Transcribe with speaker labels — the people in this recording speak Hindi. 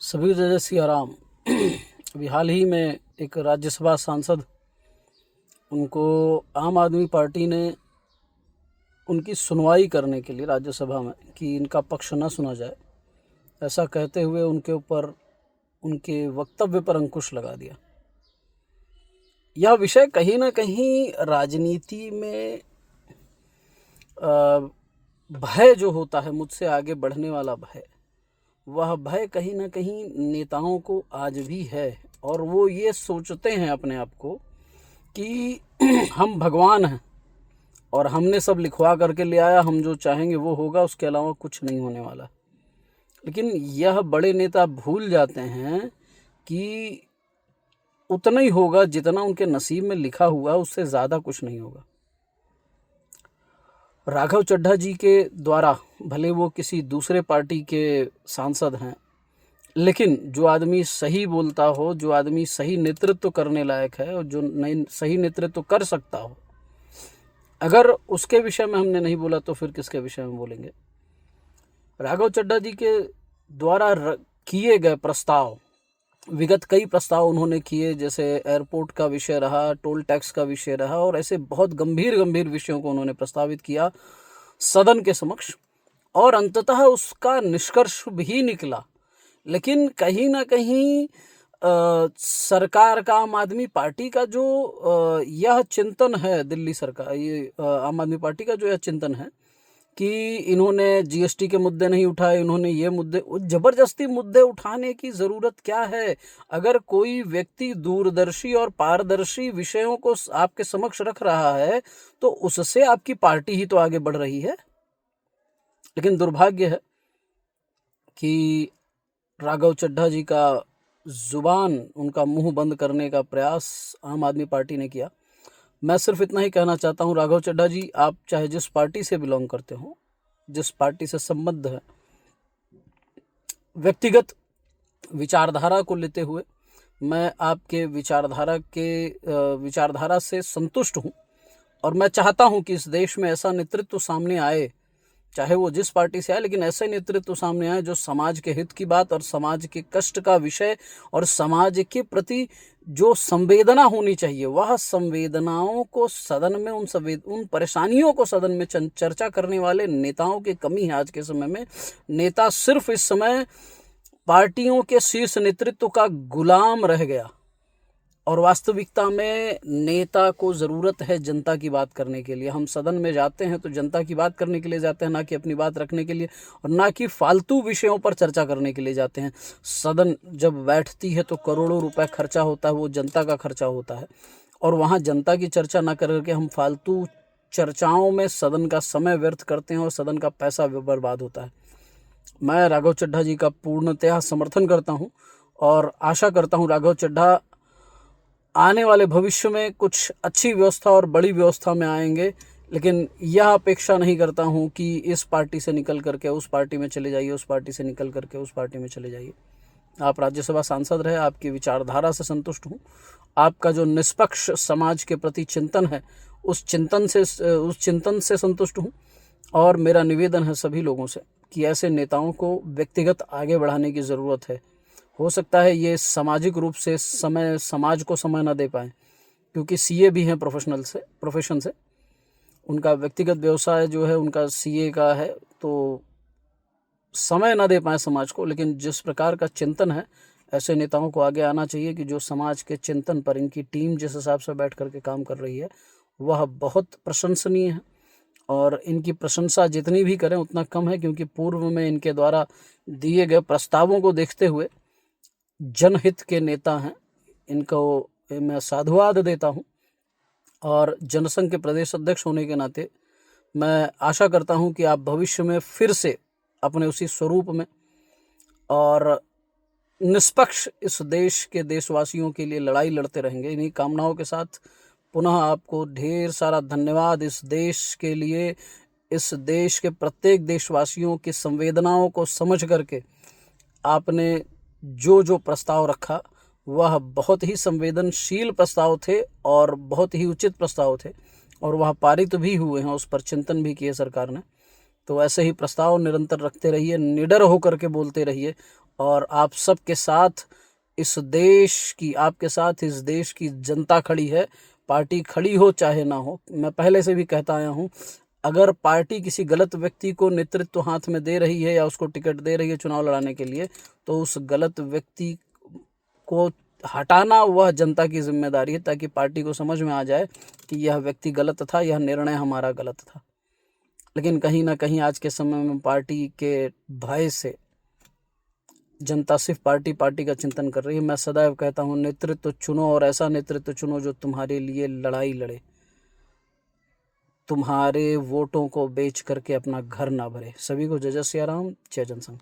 Speaker 1: सभी को जय सिया राम। अभी हाल ही में एक राज्यसभा सांसद, उनको आम आदमी पार्टी ने उनकी सुनवाई करने के लिए राज्यसभा में कि इनका पक्ष न सुना जाए, ऐसा कहते हुए उनके ऊपर उनके वक्तव्य पर अंकुश लगा दिया। यह विषय कहीं ना कहीं राजनीति में भय जो होता है, मुझसे आगे बढ़ने वाला भय, वह भय कहीं ना कहीं नेताओं को आज भी है। और वो ये सोचते हैं अपने आप को कि हम भगवान हैं और हमने सब लिखवा करके ले आया, हम जो चाहेंगे वो होगा, उसके अलावा कुछ नहीं होने वाला। लेकिन यह बड़े नेता भूल जाते हैं कि उतना ही होगा जितना उनके नसीब में लिखा हुआ, उससे ज़्यादा कुछ नहीं होगा। राघव चड्ढा जी के द्वारा, भले वो किसी दूसरे पार्टी के सांसद हैं, लेकिन जो आदमी सही बोलता हो, जो आदमी सही नेतृत्व करने लायक है और जो सही नेतृत्व कर सकता हो, अगर उसके विषय में हमने नहीं बोला तो फिर किसके विषय में बोलेंगे। राघव चड्ढा जी के द्वारा किए गए प्रस्ताव, विगत कई प्रस्ताव उन्होंने किए, जैसे एयरपोर्ट का विषय रहा, टोल टैक्स का विषय रहा, और ऐसे बहुत गंभीर विषयों को उन्होंने प्रस्तावित किया सदन के समक्ष, और अंततः उसका निष्कर्ष भी निकला। लेकिन कहीं ना कहीं सरकार का, आम आदमी पार्टी का जो यह चिंतन है, दिल्ली सरकार, ये आम आदमी पार्टी का जो यह चिंतन है कि इन्होंने जीएसटी के मुद्दे नहीं उठाए, इन्होंने ये मुद्दे, जबरदस्ती मुद्दे उठाने की ज़रूरत क्या है। अगर कोई व्यक्ति दूरदर्शी और पारदर्शी विषयों को आपके समक्ष रख रहा है तो उससे आपकी पार्टी ही तो आगे बढ़ रही है। लेकिन दुर्भाग्य है कि राघव चड्ढा जी का जुबान, उनका मुंह बंद करने का प्रयास आम आदमी पार्टी ने किया। मैं सिर्फ इतना ही कहना चाहता हूं, राघव चड्ढा जी, आप चाहे जिस पार्टी से बिलोंग करते हो, जिस पार्टी से संबद्ध है, व्यक्तिगत विचारधारा को लेते हुए मैं आपके विचारधारा से संतुष्ट हूं, और मैं चाहता हूं कि इस देश में ऐसा नेतृत्व सामने आए, चाहे वो जिस पार्टी से आए, लेकिन ऐसे नेतृत्व सामने आए जो समाज के हित की बात और समाज के कष्ट का विषय और समाज के प्रति जो संवेदना होनी चाहिए, वह संवेदनाओं को सदन में, उन परेशानियों को सदन में चर्चा करने वाले नेताओं की कमी है आज के समय में। नेता सिर्फ इस समय पार्टियों के शीर्ष नेतृत्व का गुलाम रह गया, और वास्तविकता में नेता को ज़रूरत है जनता की बात करने के लिए। हम सदन में जाते हैं तो जनता की बात करने के लिए जाते हैं, ना कि अपनी बात रखने के लिए, और ना कि फालतू विषयों पर चर्चा करने के लिए जाते हैं। सदन जब बैठती है तो करोड़ों रुपए खर्चा होता है, वो जनता का खर्चा होता है, और वहाँ जनता की चर्चा ना करके हम फालतू चर्चाओं में सदन का समय व्यर्थ करते हैं और सदन का पैसा बर्बाद होता है। मैं राघव चड्ढा जी का पूर्णतः समर्थन करता हूँ और आशा करता हूँ राघव चड्ढा आने वाले भविष्य में कुछ अच्छी व्यवस्था और बड़ी व्यवस्था में आएंगे। लेकिन यह अपेक्षा नहीं करता हूं कि इस पार्टी से निकल करके उस पार्टी में चले जाइए, उस पार्टी से निकल करके उस पार्टी में चले जाइए। आप राज्यसभा सांसद रहे, आपकी विचारधारा से संतुष्ट हूं, आपका जो निष्पक्ष समाज के प्रति चिंतन है, उस चिंतन से संतुष्ट हूं। और मेरा निवेदन है सभी लोगों से कि ऐसे नेताओं को व्यक्तिगत आगे बढ़ाने की ज़रूरत है। हो सकता है ये सामाजिक रूप से समाज को समय ना दे पाए, क्योंकि सीए भी हैं प्रोफेशन से, उनका व्यक्तिगत व्यवसाय जो है उनका सीए का है, तो समय ना दे पाए समाज को। लेकिन जिस प्रकार का चिंतन है, ऐसे नेताओं को आगे आना चाहिए कि जो समाज के चिंतन पर, इनकी टीम जिस हिसाब से बैठ करके काम कर रही है, वह बहुत प्रशंसनीय है। और इनकी प्रशंसा जितनी भी करें उतना कम है, क्योंकि पूर्व में इनके द्वारा दिए गए प्रस्तावों को देखते हुए जनहित के नेता हैं, इनको मैं साधुवाद देता हूं। और जनसंघ के प्रदेश अध्यक्ष होने के नाते मैं आशा करता हूं कि आप भविष्य में फिर से अपने उसी स्वरूप में और निष्पक्ष इस देश के देशवासियों के लिए लड़ाई लड़ते रहेंगे। इन्हीं कामनाओं के साथ पुनः आपको ढेर सारा धन्यवाद। इस देश के लिए, इस देश के प्रत्येक देशवासियों की संवेदनाओं को समझ करके आपने जो प्रस्ताव रखा, वह बहुत ही संवेदनशील प्रस्ताव थे और बहुत ही उचित प्रस्ताव थे, और वह पारित भी हुए हैं, उस पर चिंतन भी किए सरकार ने। तो ऐसे ही प्रस्ताव निरंतर रखते रहिए, निडर होकर के बोलते रहिए, और आप सबके साथ इस देश की, आपके साथ इस देश की जनता खड़ी है। पार्टी खड़ी हो चाहे ना हो, मैं पहले से भी कहता आया हूँ, अगर पार्टी किसी गलत व्यक्ति को नेतृत्व हाथ में दे रही है या उसको टिकट दे रही है चुनाव लड़ाने के लिए, तो उस गलत व्यक्ति को हटाना वह जनता की जिम्मेदारी है, ताकि पार्टी को समझ में आ जाए कि यह व्यक्ति गलत था, यह निर्णय हमारा गलत था। लेकिन कहीं ना कहीं आज के समय में पार्टी के भय से जनता सिर्फ पार्टी का चिंतन कर रही है। मैं सदैव कहता हूँ, नेतृत्व चुनो और ऐसा नेतृत्व चुनो जो तुम्हारे लिए लड़ाई लड़े, तुम्हारे वोटों को बेच करके अपना घर ना भरे। सभी को जय जय सिया राम, जय जनसंघ।